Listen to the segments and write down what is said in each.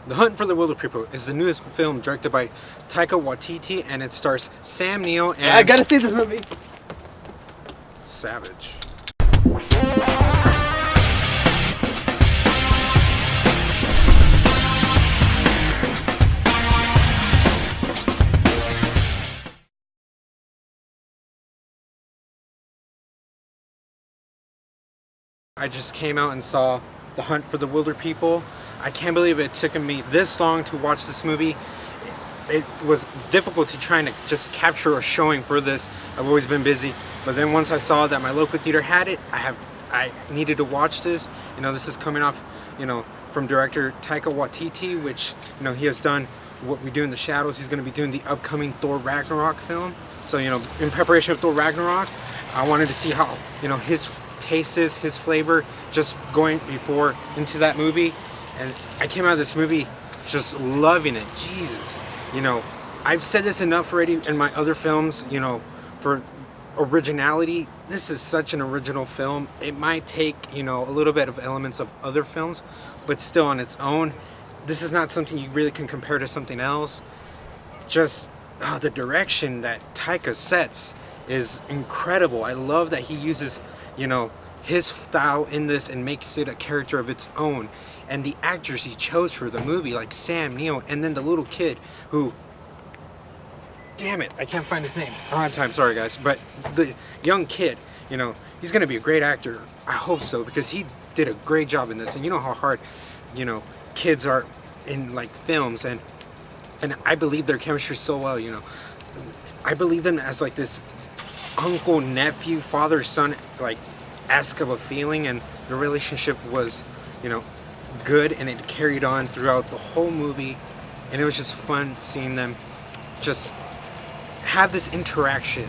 The Hunt for the Wilderpeople is the newest film directed by Taika Waititi, and it stars Sam Neill and... I gotta see this movie! Savage. I just came out and saw The Hunt for the Wilderpeople. I can't believe it took me this long to watch this movie. It was difficult trying to just capture a showing for this. I've always been busy, but then once I saw that my local theater had it, I needed to watch this. You know, this is coming off, you know, from director Taika Waititi, which, you know, he has done What We Do in the Shadows. He's going to be doing the upcoming Thor Ragnarok film. So, you know, in preparation of Thor Ragnarok, I wanted to see how, you know, his taste is, his flavor, just going before into that movie. And I came out of this movie just loving it. Jesus. You know, I've said this enough already in my other films, you know, for originality. This is such an original film. It might take, you know, a little bit of elements of other films, but still on its own. This is not something you really can compare to something else. Just the direction that Taika sets is incredible. I love that he uses, you know, his style in this and makes it a character of its own. And the actors he chose for the movie, like Sam Neill, and then the little kid who, damn it, I can't find his name. I don't have time, sorry guys. But the young kid, you know, he's gonna be a great actor. I hope so, because he did a great job in this. And you know how hard, you know, kids are in like films, and I believe their chemistry so well, you know. I believe them as like this uncle, nephew, father, son, like esque of a feeling, and the relationship was, you know, good, and it carried on throughout the whole movie, and it was just fun seeing them just have this interaction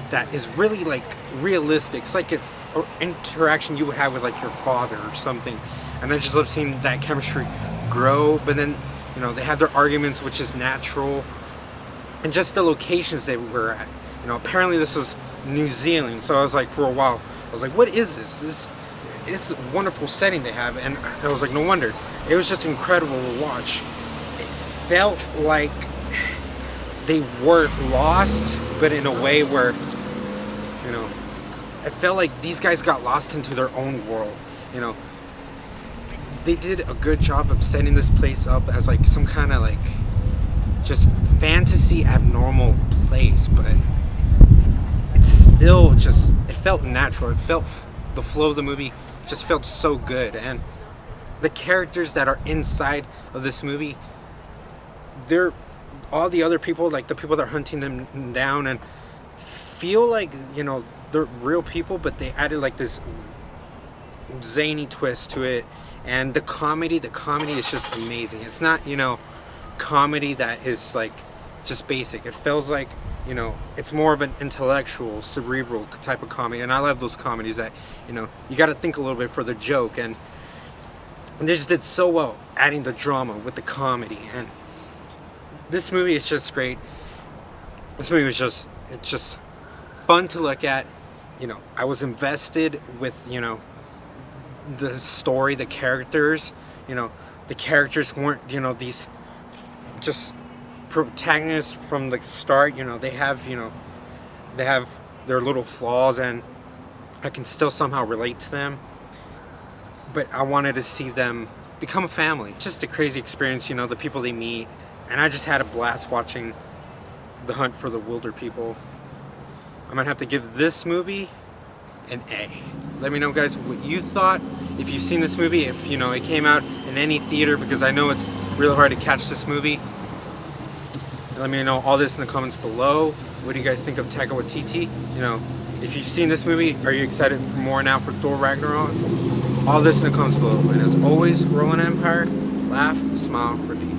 that is really like realistic. It's like if an interaction you would have with like your father or something, and I just love seeing that chemistry grow. But then, you know, they have their arguments, which is natural, and just the locations they were at. You know, apparently this was New Zealand, so I was like, for a while I was like, what is this? This wonderful setting they have, and I was like, no wonder. It was just incredible to watch. It felt like they were lost, but in a way where, you know, I felt like these guys got lost into their own world. You know, they did a good job of setting this place up as like some kind of like just fantasy abnormal place, but it's still just, it felt natural. It felt, the flow of the movie just felt so good. And the characters that are inside of this movie, they're all the other people, like the people that are hunting them down, and feel like, you know, they're real people, but they added like this zany twist to it. And the comedy is just amazing. It's not, you know, comedy that is like just basic. It feels like, you know, it's more of an intellectual, cerebral type of comedy, and I love those comedies that, you know, you got to think a little bit for the joke, and they just did so well adding the drama with the comedy. And this movie is just great. This movie was just, it's just fun to look at. You know, I was invested with, you know, the story, the characters. You know, the characters weren't, you know, these just protagonists from the start. You know, they have, you know, they have their little flaws, and I can still somehow relate to them, but I wanted to see them become a family. Just a crazy experience, you know, the people they meet, and I just had a blast watching The Hunt for the Wilderpeople. I'm gonna have to give this movie an A. Let me know, guys, what you thought. If you've seen this movie, if, you know, it came out in any theater, because I know it's really hard to catch this movie. Let me know all this in the comments below. What do you guys think of Taika Waititi? You know, if you've seen this movie, are you excited for more now for Thor Ragnarok? All this in the comments below. And as always, roll an empire, laugh, smile, repeat.